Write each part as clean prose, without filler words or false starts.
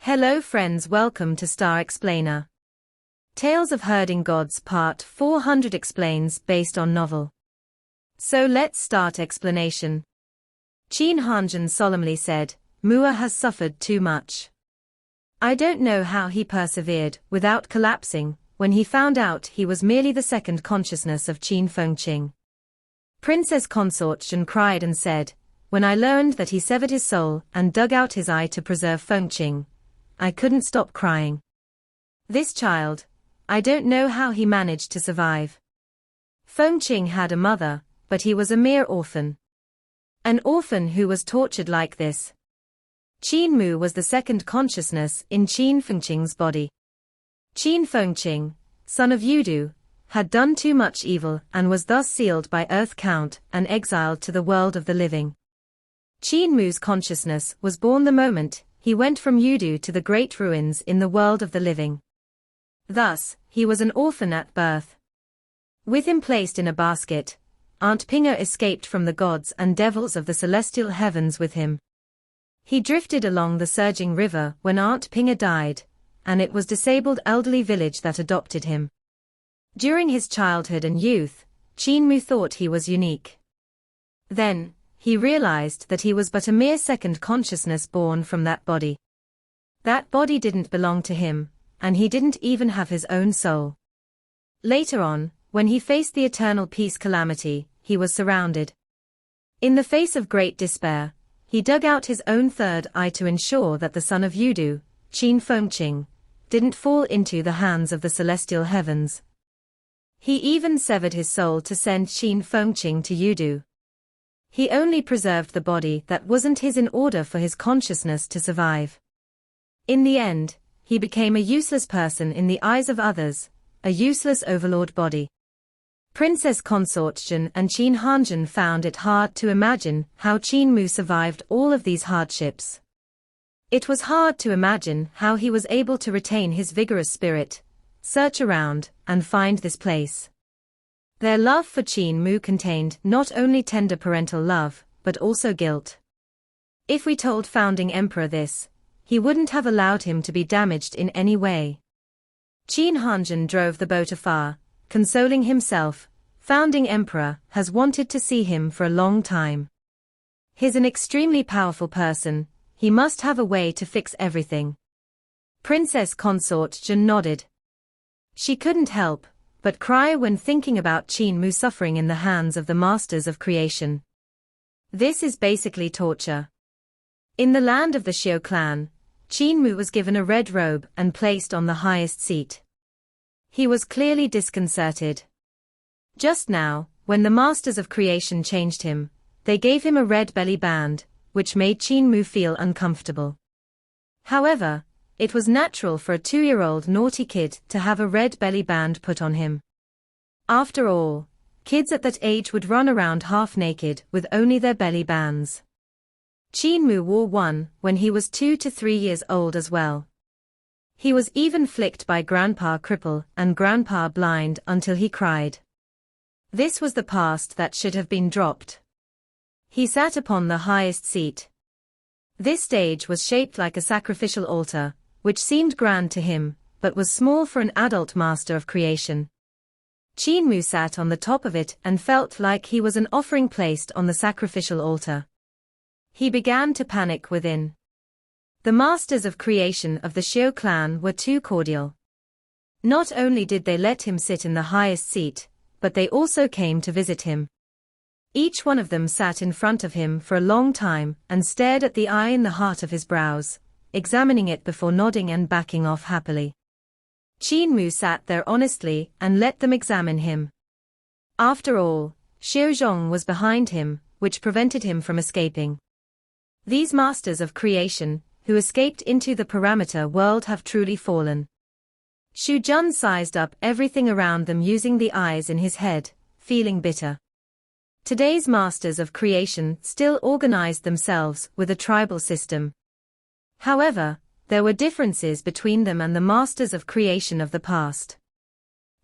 Hello friends, welcome to Star Explainer. Tales of Herding Gods Part 400 explains based on novel. So let's start explanation. Qin Mu solemnly said, Mua has suffered too much. I don't know how he persevered without collapsing when he found out he was merely the second consciousness of Qin Fengqing. Princess Consort Zhen cried and said, when I learned that he severed his soul and dug out his eye to preserve Fengqing, I couldn't stop crying. This child, I don't know how he managed to survive. Fengqing had a mother, but he was a mere orphan. An orphan who was tortured like this. Qin Mu was the second consciousness in Qin Fengqing's body. Qin Fengqing, son of Yudu, had done too much evil and was thus sealed by Earth Count and exiled to the world of the living. Qin Mu's consciousness was born the moment he went from Yudu to the great ruins in the world of the living. Thus, he was an orphan at birth. With him placed in a basket, Aunt Pinga escaped from the gods and devils of the celestial heavens with him. He drifted along the surging river when Aunt Pinga died, and it was a disabled elderly village that adopted him. During his childhood and youth, Qin Mu thought he was unique. Then, he realized that he was but a mere second consciousness born from that body. That body didn't belong to him, and he didn't even have his own soul. Later on, when he faced the eternal peace calamity, he was surrounded. In the face of great despair, he dug out his own third eye to ensure that the son of Yudu, Qin Fengqing, didn't fall into the hands of the celestial heavens. He even severed his soul to send Qin Fengqing to Yudu. He only preserved the body that wasn't his in order for his consciousness to survive. In the end, he became a useless person in the eyes of others, a useless overlord body. Princess Consort Zhen and Qin Mu found it hard to imagine how Qin Mu survived all of these hardships. It was hard to imagine how he was able to retain his vigorous spirit, search around, and find this place. Their love for Qin Mu contained not only tender parental love, but also guilt. If we told founding emperor this, he wouldn't have allowed him to be damaged in any way. Qin Mu drove the boat afar, consoling himself, founding emperor has wanted to see him for a long time. He's an extremely powerful person, he must have a way to fix everything. Princess Consort Zhen nodded. She couldn't help but cry when thinking about Qin Mu suffering in the hands of the masters of creation. This is basically torture. In the land of the Xiao clan, Qin Mu was given a red robe and placed on the highest seat. He was clearly disconcerted. Just now, when the masters of creation changed him, they gave him a red belly band, which made Qin Mu feel uncomfortable. However, it was natural for a 2-year-old naughty kid to have a red belly band put on him. After all, kids at that age would run around half naked with only their belly bands. Qin Mu wore one when he was 2 to 3 years old as well. He was even flicked by Grandpa cripple and Grandpa blind until he cried. This was the past that should have been dropped. He sat upon the highest seat. This stage was shaped like a sacrificial altar, which seemed grand to him, but was small for an adult master of creation. Qin Mu sat on the top of it and felt like he was an offering placed on the sacrificial altar. He began to panic within. The masters of creation of the Xiao clan were too cordial. Not only did they let him sit in the highest seat, but they also came to visit him. Each one of them sat in front of him for a long time and stared at the eye in the heart of his brows, examining it before nodding and backing off happily. Qin Mu sat there honestly and let them examine him. After all, Xiao Zhong was behind him, which prevented him from escaping. These masters of creation, who escaped into the parameter world have truly fallen. Xu Jun sized up everything around them using the eyes in his head, feeling bitter. Today's masters of creation still organized themselves with a tribal system. However, there were differences between them and the masters of creation of the past.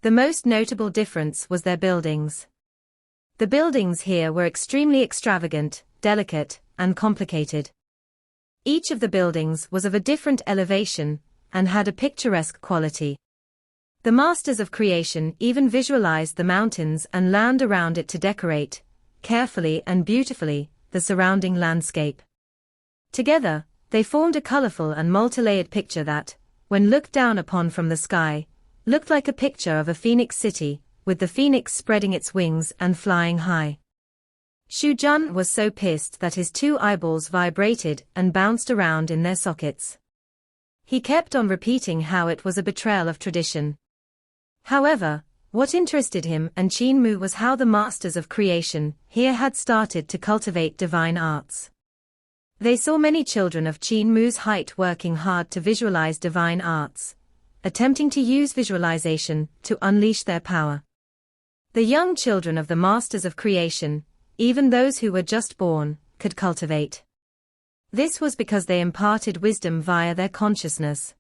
The most notable difference was their buildings. The buildings here were extremely extravagant, delicate, and complicated. Each of the buildings was of a different elevation and had a picturesque quality. The masters of creation even visualized the mountains and land around it to decorate, carefully and beautifully, the surrounding landscape. Together, they formed a colorful and multi-layered picture that, when looked down upon from the sky, looked like a picture of a phoenix city, with the phoenix spreading its wings and flying high. Xu Jun was so pissed that his two eyeballs vibrated and bounced around in their sockets. He kept on repeating how it was a betrayal of tradition. However, what interested him and Qin Mu was how the masters of creation here had started to cultivate divine arts. They saw many children of Qin Mu's height working hard to visualize divine arts, attempting to use visualization to unleash their power. The young children of the masters of creation, even those who were just born, could cultivate. This was because they imparted wisdom via their consciousness.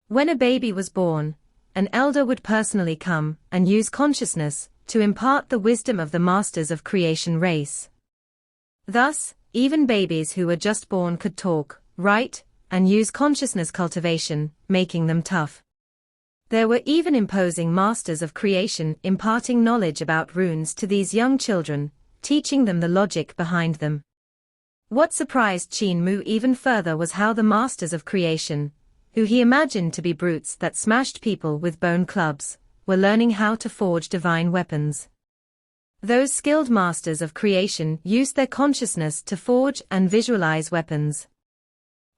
When a baby was born, an elder would personally come and use consciousness to impart the wisdom of the masters of creation race. Thus, even babies who were just born could talk, write, and use consciousness cultivation, making them tough. There were even imposing masters of creation imparting knowledge about runes to these young children, teaching them the logic behind them. What surprised Qin Mu even further was how the masters of creation, who he imagined to be brutes that smashed people with bone clubs, were learning how to forge divine weapons. Those skilled masters of creation used their consciousness to forge and visualize weapons.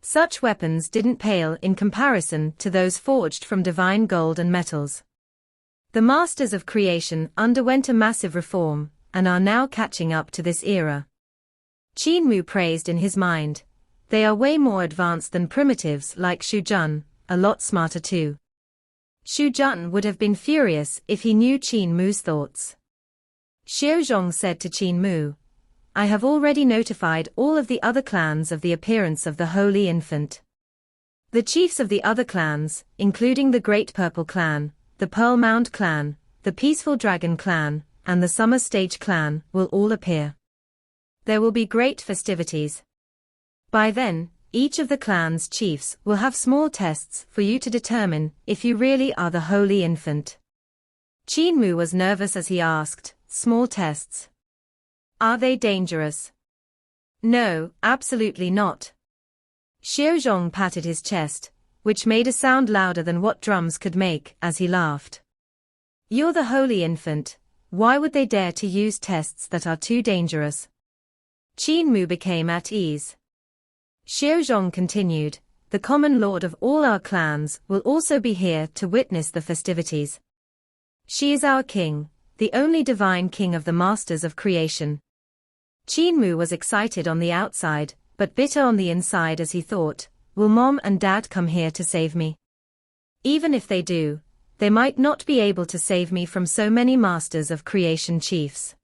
Such weapons didn't pale in comparison to those forged from divine gold and metals. The masters of creation underwent a massive reform, and are now catching up to this era. Qin Mu praised in his mind, "They are way more advanced than primitives like Xu Jun, a lot smarter too." Xu Jun would have been furious if he knew Qin Mu's thoughts. Xiaozhong said to Qin Mu, "I have already notified all of the other clans of the appearance of the Holy Infant. The chiefs of the other clans, including the Great Purple Clan, the Pearl Mound Clan, the Peaceful Dragon Clan, and the Summer Stage Clan, will all appear. There will be great festivities. By then, each of the clan's chiefs will have small tests for you to determine if you really are the Holy Infant." Qin Mu was nervous as he asked, "Small tests? Are they dangerous?" "No, absolutely not." Xiaozhong patted his chest, which made a sound louder than what drums could make, as he laughed. "You're the Holy Infant, why would they dare to use tests that are too dangerous?" Qin Mu became at ease. Xiaozhong continued, "The common lord of all our clans will also be here to witness the festivities. She is our king, the only divine king of the masters of creation." Qin Mu was excited on the outside, but bitter on the inside as he thought, "Will Mom and Dad come here to save me? Even if they do, they might not be able to save me from so many masters of creation chiefs.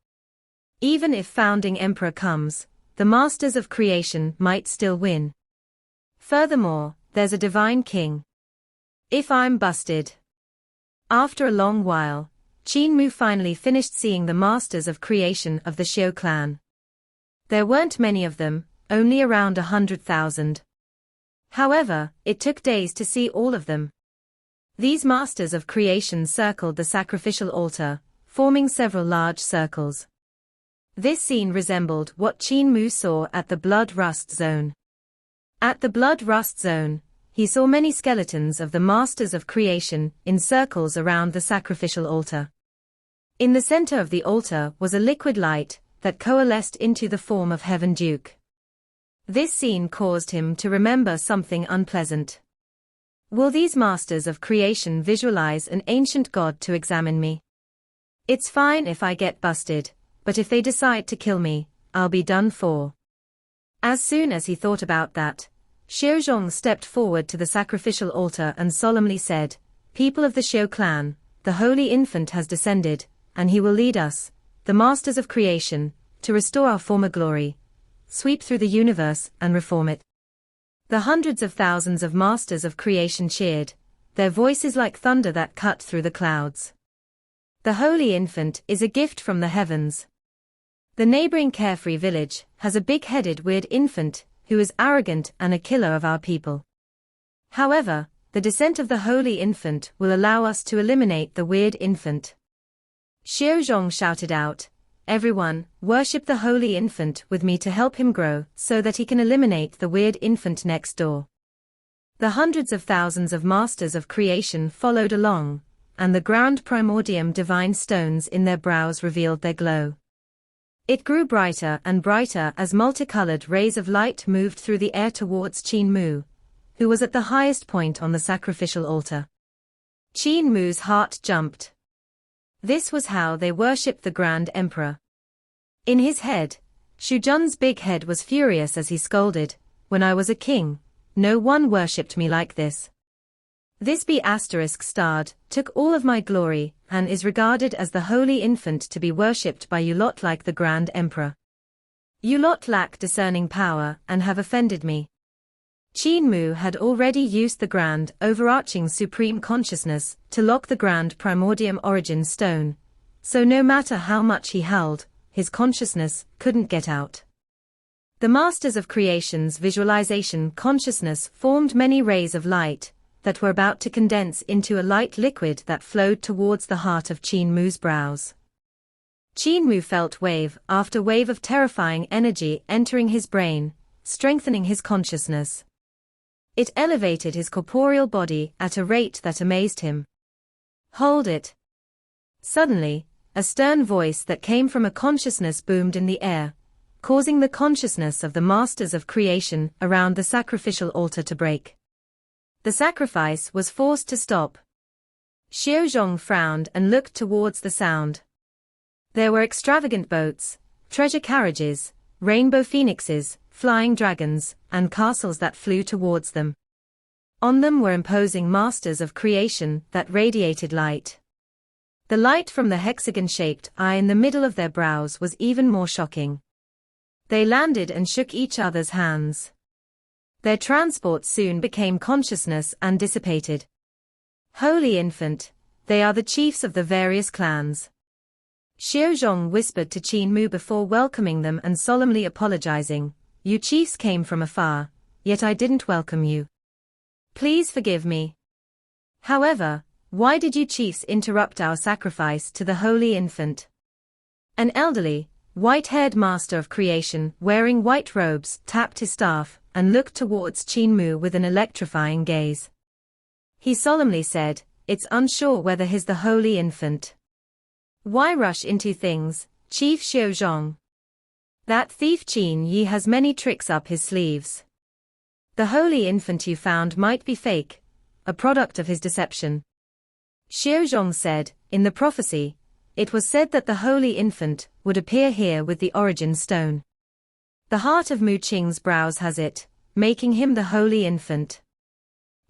Even if founding emperor comes, the masters of creation might still win. Furthermore, there's a divine king. If I'm busted." After a long while, Qin Mu finally finished seeing the masters of creation of the Xiao clan. There weren't many of them, only around 100,000. However, it took days to see all of them. These masters of creation circled the sacrificial altar, forming several large circles. This scene resembled what Qin Mu saw at the Blood Rust Zone. At the Blood Rust Zone, he saw many skeletons of the masters of creation in circles around the sacrificial altar. In the center of the altar was a liquid light that coalesced into the form of Heaven Duke. This scene caused him to remember something unpleasant. Will these masters of creation visualize an ancient god to examine me? It's fine if I get busted, but if they decide to kill me, I'll be done for. As soon as he thought about that, Xiaozhong stepped forward to the sacrificial altar and solemnly said, "People of the Xiao clan, the Holy Infant has descended, and he will lead us, the masters of creation, to restore our former glory, sweep through the universe and reform it." The hundreds of thousands of masters of creation cheered, their voices like thunder that cut through the clouds. The Holy Infant is a gift from the heavens. The neighboring carefree village has a big-headed weird infant who is arrogant and a killer of our people. However, the descent of the Holy Infant will allow us to eliminate the weird infant. Xiaozhong shouted out, "Everyone, worship the Holy Infant with me to help him grow so that he can eliminate the weird infant next door." The hundreds of thousands of masters of creation followed along, and the ground primordium divine stones in their brows revealed their glow. It grew brighter and brighter as multicolored rays of light moved through the air towards Qin Mu, who was at the highest point on the sacrificial altar. Qin Mu's heart jumped. This was how they worshipped the Grand Emperor. In his head, Shujun's big head was furious as he scolded, "When I was a king, no one worshipped me like this. This B***starred, took all of my glory, and is regarded as the Holy Infant to be worshipped by you lot like the Grand Emperor. You lot lack discerning power and have offended me." Qin Mu had already used the grand overarching supreme consciousness to lock the grand primordium origin stone, so no matter how much he howled, his consciousness couldn't get out. The masters of creation's visualization consciousness formed many rays of light that were about to condense into a light liquid that flowed towards the heart of Qin Mu's brows. Qin Mu felt wave after wave of terrifying energy entering his brain, strengthening his consciousness. It elevated his corporeal body at a rate that amazed him. "Hold it." Suddenly, a stern voice that came from a consciousness boomed in the air, causing the consciousness of the masters of creation around the sacrificial altar to break. The sacrifice was forced to stop. Xiaozhong frowned and looked towards the sound. There were extravagant boats, treasure carriages, rainbow phoenixes, flying dragons, and castles that flew towards them. On them were imposing masters of creation that radiated light. The light from the hexagon-shaped eye in the middle of their brows was even more shocking. They landed and shook each other's hands. Their transport soon became consciousness and dissipated. "Holy Infant, they are the chiefs of the various clans." Xiaozhong whispered to Qin Mu before welcoming them and solemnly apologizing, "You chiefs came from afar, yet I didn't welcome you. Please forgive me. However, why did you chiefs interrupt our sacrifice to the Holy Infant?" An elderly, white-haired master of creation wearing white robes tapped his staff and looked towards Qin Mu with an electrifying gaze. He solemnly said, "It's unsure whether he's the Holy Infant. Why rush into things, Chief Xiaozhong? That thief Qin Yi has many tricks up his sleeves. The Holy Infant you found might be fake, a product of his deception." Xiaozhong said, "In the prophecy, it was said that the Holy Infant would appear here with the origin stone. The heart of Mu Qing's brows has it, making him the Holy Infant."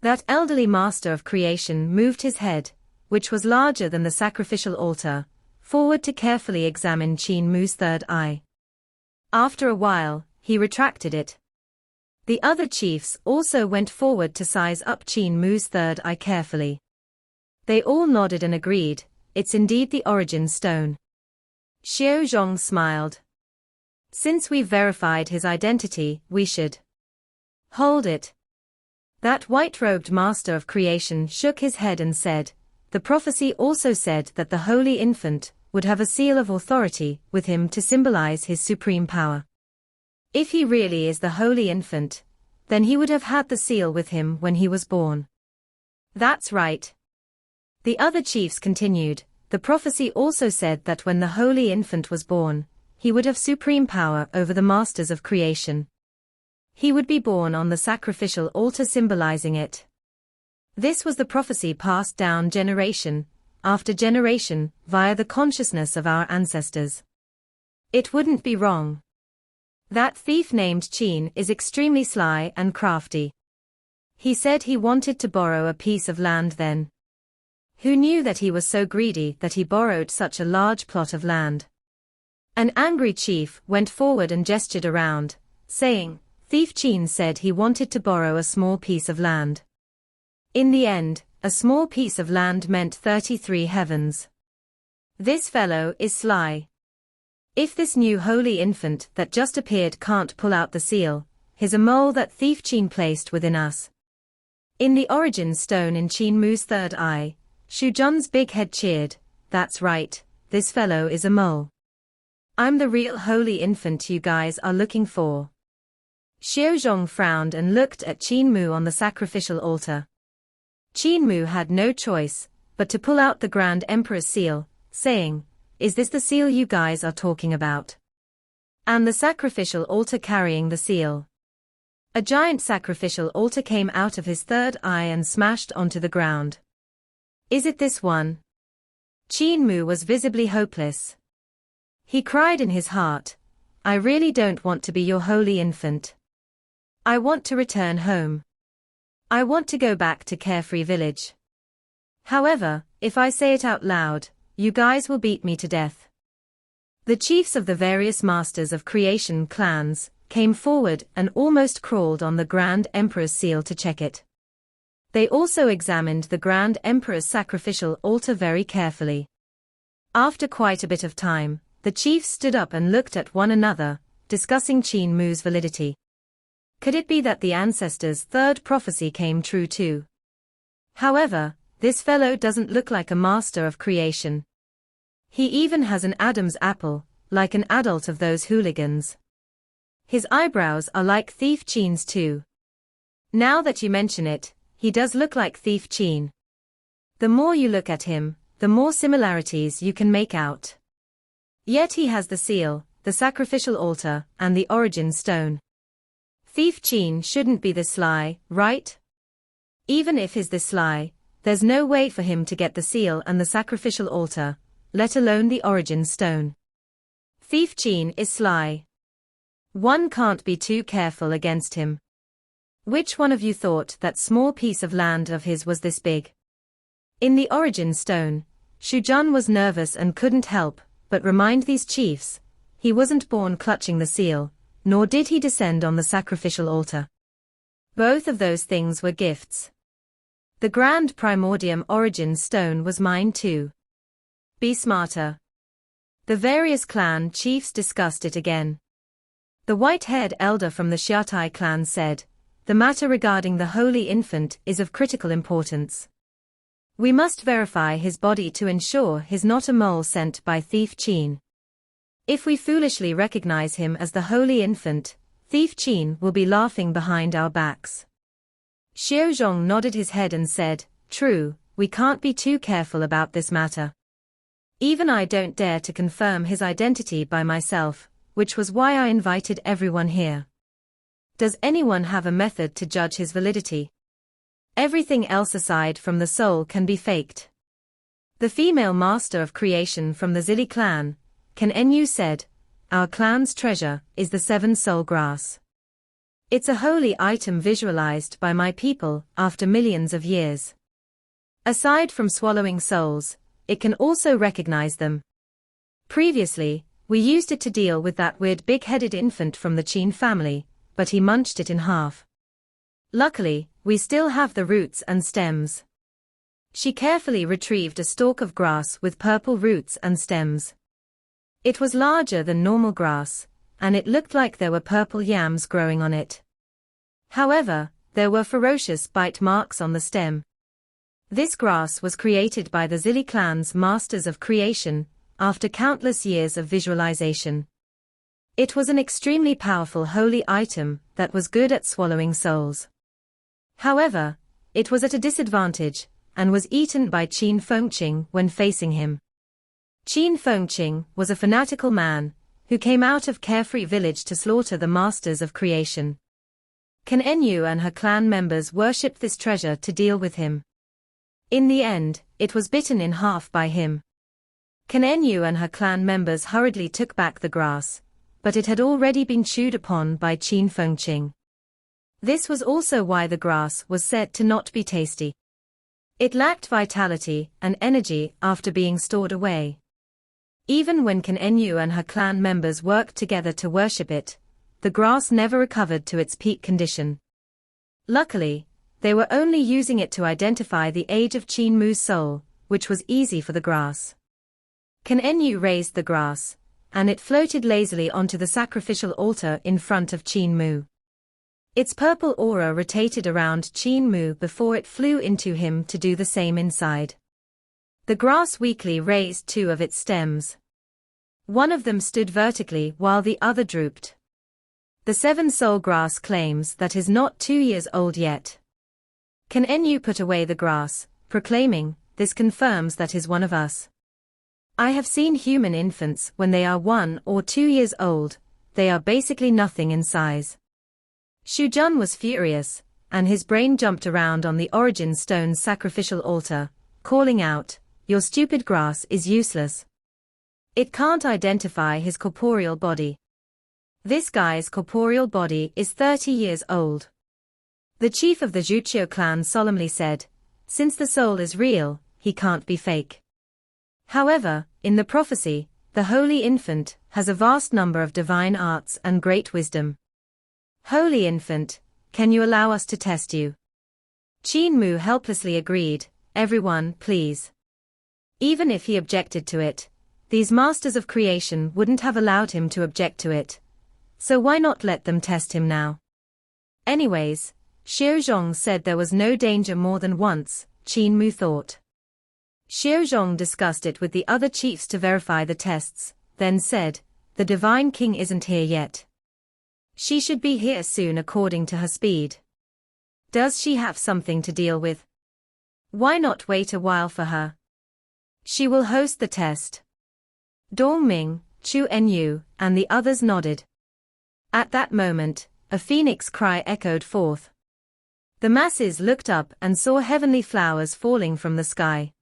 That elderly master of creation moved his head, which was larger than the sacrificial altar, forward to carefully examine Qin Mu's third eye. After a while, he retracted it. The other chiefs also went forward to size up Qin Mu's third eye carefully. They all nodded and agreed, "It's indeed the origin stone." Xiaozhong smiled. "Since we've verified his identity, we should hold it." That white-robed master of creation shook his head and said, "The prophecy also said that the Holy Infant would have a seal of authority with him to symbolize his supreme power. If he really is the Holy Infant, then he would have had the seal with him when he was born." "That's right." The other chiefs continued, "The prophecy also said that when the Holy Infant was born, he would have supreme power over the masters of creation. He would be born on the sacrificial altar symbolizing it. This was the prophecy passed down generation after generation via the consciousness of our ancestors. It wouldn't be wrong. That thief named Qin is extremely sly and crafty. He said he wanted to borrow a piece of land then. Who knew that he was so greedy that he borrowed such a large plot of land?" An angry chief went forward and gestured around, saying, "Thief Qin said he wanted to borrow a small piece of land. In the end, a small piece of land meant 33 heavens. This fellow is sly. If this new Holy Infant that just appeared can't pull out the seal, here's a mole that Thief Qin placed within us. In the origin stone in Qin Mu's third eye, Shu Jun's big head cheered, "That's right, this fellow is a mole. I'm the real holy infant you guys are looking for." Xiaozhong frowned and looked at Qin Mu on the sacrificial altar. Qin Mu had no choice but to pull out the Grand Emperor's seal, saying, "Is this the seal you guys are talking about?" And the sacrificial altar carrying the seal. A giant sacrificial altar came out of his third eye and smashed onto the ground. "Is it this one?" Qin Mu was visibly hopeless. He cried in his heart, "I really don't want to be your holy infant. I want to return home. I want to go back to Carefree Village. However, if I say it out loud, you guys will beat me to death." The chiefs of the various Masters of Creation clans came forward and almost crawled on the Grand Emperor's seal to check it. They also examined the Grand Emperor's sacrificial altar very carefully. After quite a bit of time, the chiefs stood up and looked at one another, discussing Qin Mu's validity. Could it be that the ancestors' third prophecy came true too? However, this fellow doesn't look like a master of creation. He even has an Adam's apple, like an adult of those hooligans. His eyebrows are like Thief Qin's too. Now that you mention it, he does look like Thief Qin. The more you look at him, the more similarities you can make out. Yet he has the seal, the sacrificial altar, and the origin stone. Thief Qin shouldn't be this sly, right? Even if he's this sly, there's no way for him to get the seal and the sacrificial altar, let alone the origin stone. Thief Qin is sly. One can't be too careful against him. Which one of you thought that small piece of land of his was this big? In the origin stone, Shu Jun was nervous and couldn't help but remind these chiefs, he wasn't born clutching the seal, nor did he descend on the sacrificial altar. Both of those things were gifts. The Grand Primordium origin stone was mine too. Be smarter. The various clan chiefs discussed it again. The white-haired elder from the Xiaotai clan said, "The matter regarding the holy infant is of critical importance. We must verify his body to ensure he's not a mole sent by Thief Qin. If we foolishly recognize him as the holy infant, Thief Qin will be laughing behind our backs." Xiaozhong nodded his head and said, "True, we can't be too careful about this matter. Even I don't dare to confirm his identity by myself, which was why I invited everyone here. Does anyone have a method to judge his validity? Everything else aside from the soul can be faked." The female master of creation from the Zili clan, Qin Mu, said, "Our clan's treasure is the 7-soul grass. It's a holy item visualized by my people after millions of years. Aside from swallowing souls, it can also recognize them. Previously, we used it to deal with that weird big-headed infant from the Qin family, but he munched it in half. Luckily, we still have the roots and stems." She carefully retrieved a stalk of grass with purple roots and stems. It was larger than normal grass, and it looked like there were purple yams growing on it. However, there were ferocious bite marks on the stem. This grass was created by the Zili clan's Masters of Creation, after countless years of visualization. It was an extremely powerful holy item that was good at swallowing souls. However, it was at a disadvantage, and was eaten by Qin Fengqing when facing him. Qin Fengqing was a fanatical man, who came out of Carefree Village to slaughter the Masters of Creation. Qin Mu and her clan members worshipped this treasure to deal with him. In the end, it was bitten in half by him. Qin Mu and her clan members hurriedly took back the grass, but it had already been chewed upon by Qin Fengqing. This was also why the grass was said to not be tasty. It lacked vitality and energy after being stored away. Even when Qin Mu and her clan members worked together to worship it, the grass never recovered to its peak condition. Luckily, they were only using it to identify the age of Qin Mu's soul, which was easy for the grass. Qin Mu raised the grass, and it floated lazily onto the sacrificial altar in front of Qin Mu. Its purple aura rotated around Qin Mu before it flew into him to do the same inside. The grass weakly raised two of its stems. One of them stood vertically while the other drooped. The seven-soul grass claims that is not 2 years old yet. Qin Mu put away the grass, proclaiming, "This confirms that is one of us. I have seen human infants when they are 1 or 2 years old, they are basically nothing in size." Xu Jun was furious, and his brain jumped around on the origin stone's sacrificial altar, calling out, "Your stupid grass is useless. It can't identify his corporeal body. This guy's corporeal body is 30 years old." The chief of the Zhuqiu clan solemnly said, "Since the soul is real, he can't be fake." However, in the prophecy, the Holy Infant has a vast number of divine arts and great wisdom. "Holy Infant, can you allow us to test you?" Qin Mu helplessly agreed, "Everyone, please." Even if he objected to it, these masters of creation wouldn't have allowed him to object to it. So why not let them test him now? Anyways, Xiaozhong said there was no danger more than once, Qin Mu thought. Xiaozhong discussed it with the other chiefs to verify the tests, then said, "The Divine King isn't here yet. She should be here soon according to her speed. Does she have something to deal with? Why not wait a while for her? She will host the test." Dongming, Chu Enyu, and the others nodded. At that moment, a phoenix cry echoed forth. The masses looked up and saw heavenly flowers falling from the sky.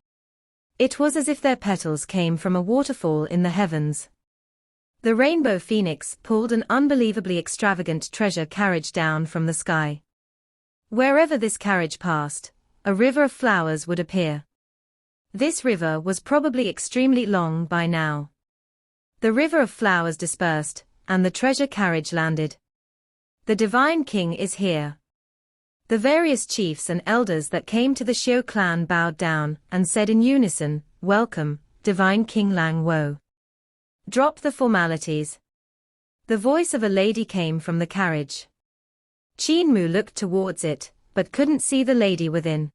It was as if their petals came from a waterfall in the heavens. The rainbow phoenix pulled an unbelievably extravagant treasure carriage down from the sky. Wherever this carriage passed, a river of flowers would appear. This river was probably extremely long by now. The river of flowers dispersed, and the treasure carriage landed. "The Divine King is here." The various chiefs and elders that came to the Xiu clan bowed down and said in unison, "Welcome, Divine King Lang Wo. Drop the formalities." The voice of a lady came from the carriage. Qin Mu looked towards it, but couldn't see the lady within.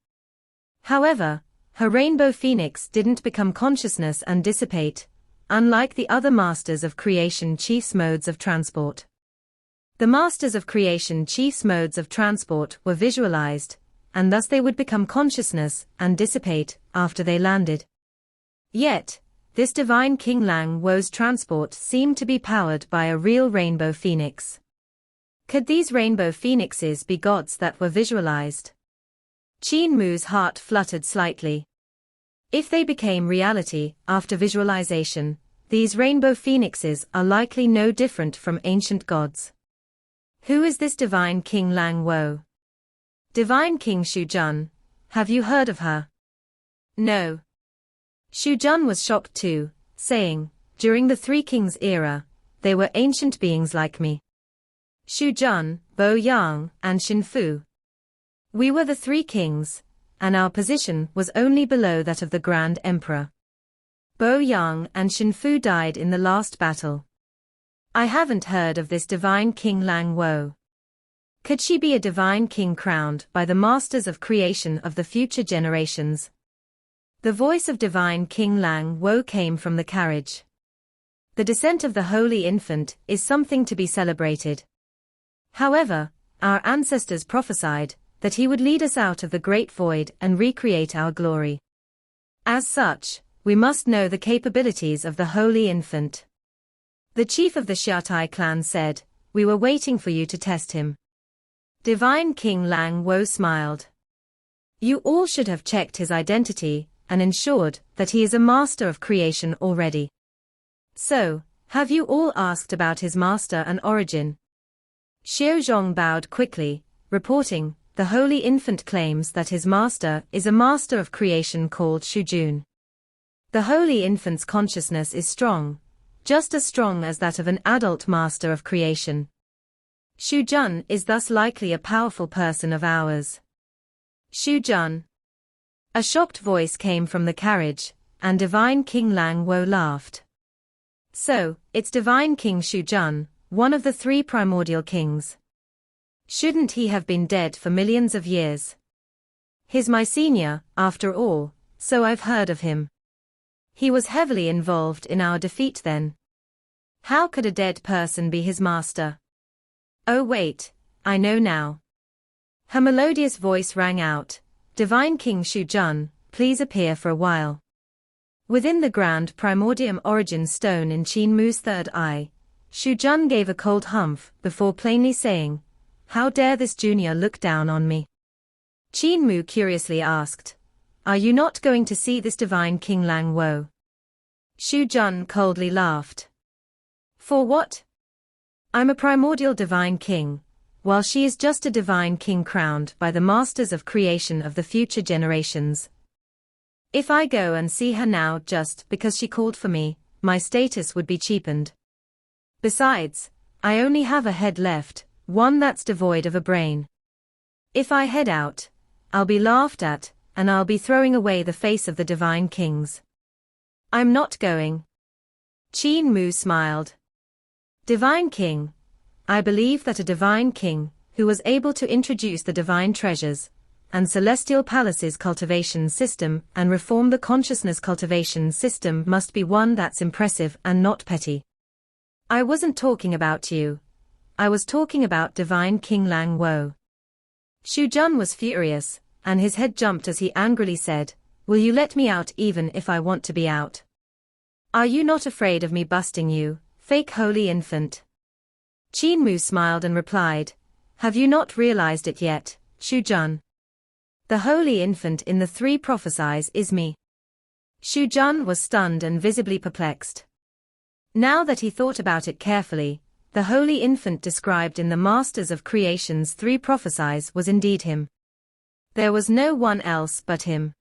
However, her rainbow phoenix didn't become consciousness and dissipate, unlike the other Masters of Creation Chiefs' modes of transport. The Masters of Creation Chiefs' modes of transport were visualized, and thus they would become consciousness and dissipate after they landed. Yet, this Divine King Lang Wo's transport seemed to be powered by a real rainbow phoenix. Could these rainbow phoenixes be gods that were visualized? Qin Mu's heart fluttered slightly. If they became reality after visualization, these rainbow phoenixes are likely no different from ancient gods. Who is this Divine King Lang Wo? Divine King Xu Jun, have you heard of her? No. Xu Jun was shocked too, saying, "During the Three Kings era, they were ancient beings like me. Xu Jun, Bo Yang, and Xin Fu. We were the three kings, and our position was only below that of the Grand Emperor. Bo Yang and Xin Fu died in the last battle. I haven't heard of this Divine King Lang Wo. Could she be a divine king crowned by the Masters of Creation of the future generations?" The voice of Divine King Lang Wo came from the carriage. The descent of the Holy Infant is something to be celebrated. However, our ancestors prophesied that he would lead us out of the great void and recreate our glory. As such, we must know the capabilities of the Holy Infant. The chief of the Xiaotai clan said, "We were waiting for you to test him." Divine King Lang Wo smiled. "You all should have checked his identity and ensured that he is a master of creation already. So, have you all asked about his master and origin?" Xiaozhong bowed quickly, reporting, "The Holy Infant claims that his master is a master of creation called Shujun. The Holy Infant's consciousness is strong, just as strong as that of an adult master of creation. Shujun is thus likely a powerful person of ours." Shujun. A shocked voice came from the carriage, and Divine King Lang Wo laughed. "So, it's Divine King Shujun, one of the three primordial kings. Shouldn't he have been dead for millions of years? He's my senior, after all, so I've heard of him. He was heavily involved in our defeat then. How could a dead person be his master? Oh wait, I know now. Her melodious voice rang out, Divine King Shu Jun, please appear for a while. Within the grand primordium origin stone in Qin Mu's third eye, Shu Jun gave a cold humph before plainly saying, how dare this junior look down on me? Qin Mu curiously asked, are you not going to see this divine King Lang Wo? Shu Jun coldly laughed. For what? I'm a primordial divine king, while she is just a divine king crowned by the masters of creation of the future generations. If I go and see her now just because she called for me, my status would be cheapened. Besides, I only have a head left, one that's devoid of a brain. If I head out, I'll be laughed at, and I'll be throwing away the face of the divine kings. I'm not going. Qin Mu smiled. Divine king. I believe that a divine king, who was able to introduce the divine treasures, and celestial palaces cultivation system and reform the consciousness cultivation system must be one that's impressive and not petty. I wasn't talking about you. I was talking about divine King Lang Wo. Shu Jun was furious, and his head jumped as he angrily said, will you let me out even if I want to be out? Are you not afraid of me busting you, fake holy infant? Qin Mu smiled and replied, have you not realized it yet, Shu Jun? The holy infant in the three prophecies is me. Shu Jun was stunned and visibly perplexed. Now that he thought about it carefully, the holy infant described in the Masters of Creation's three prophecies was indeed him. There was no one else but him.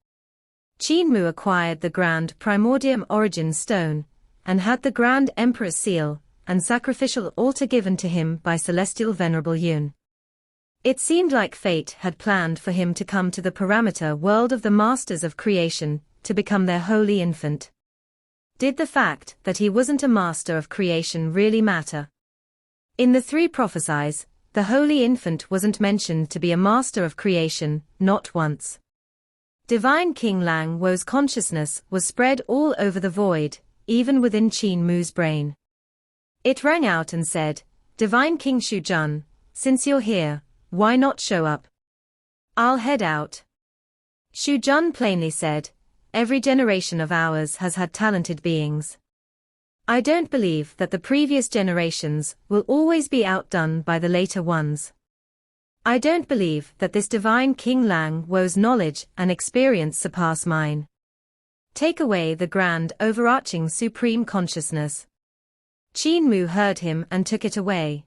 Qin Mu acquired the grand primordium origin stone, and had the grand emperor's seal, and sacrificial altar given to him by celestial venerable Yun. It seemed like fate had planned for him to come to the parameter world of the Masters of Creation, to become their holy infant. Did the fact that he wasn't a master of creation really matter? In the three prophecies, the holy infant wasn't mentioned to be a master of creation, not once. Divine King Lang Wo's consciousness was spread all over the void, even within Qin Mu's brain. It rang out and said, Divine King Shu Jun, since you're here, why not show up? I'll head out. Shu Jun plainly said, every generation of ours has had talented beings. I don't believe that the previous generations will always be outdone by the later ones. I don't believe that this divine King Lang Wo's knowledge and experience surpass mine. Take away the grand overarching supreme consciousness. Qin Mu heard him and took it away.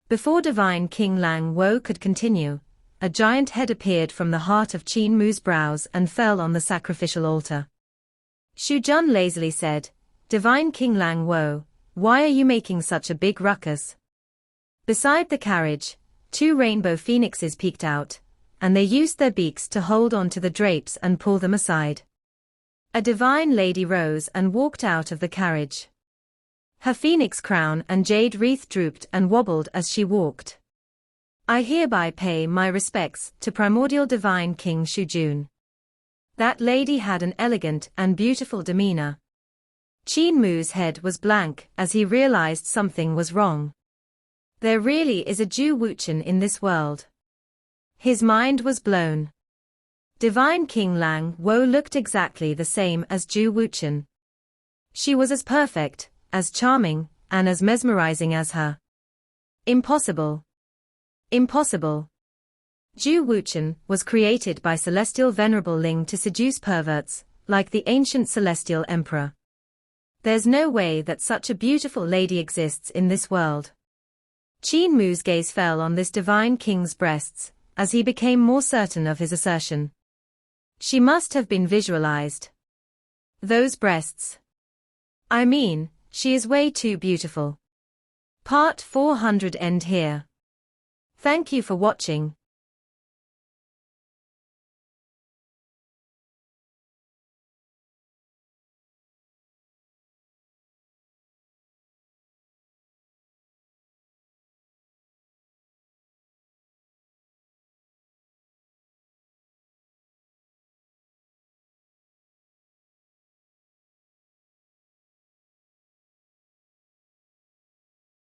Before divine King Lang Wo could continue, a giant head appeared from the heart of Qin Mu's brows and fell on the sacrificial altar. Shu Jun lazily said, Divine King Lang Wo, why are you making such a big ruckus? Beside the carriage, two rainbow phoenixes peeked out, and they used their beaks to hold on to the drapes and pull them aside. A divine lady rose and walked out of the carriage. Her phoenix crown and jade wreath drooped and wobbled as she walked. I hereby pay my respects to primordial divine King Shu Jun. That lady had an elegant and beautiful demeanor. Qin Mu's head was blank as he realized something was wrong. There really is a Ju Wuchen in this world. His mind was blown. Divine King Lang Wo looked exactly the same as Ju Wuchen. She was as perfect, as charming, and as mesmerizing as her. Impossible. Impossible. Ju Wuchen was created by celestial venerable Ling to seduce perverts, like the ancient celestial emperor. There's no way that such a beautiful lady exists in this world. Qin Mu's gaze fell on this divine king's breasts, as he became more certain of his assertion. She must have been visualized. Those breasts. I mean, she is way too beautiful. Part 400 end here. Thank you for watching.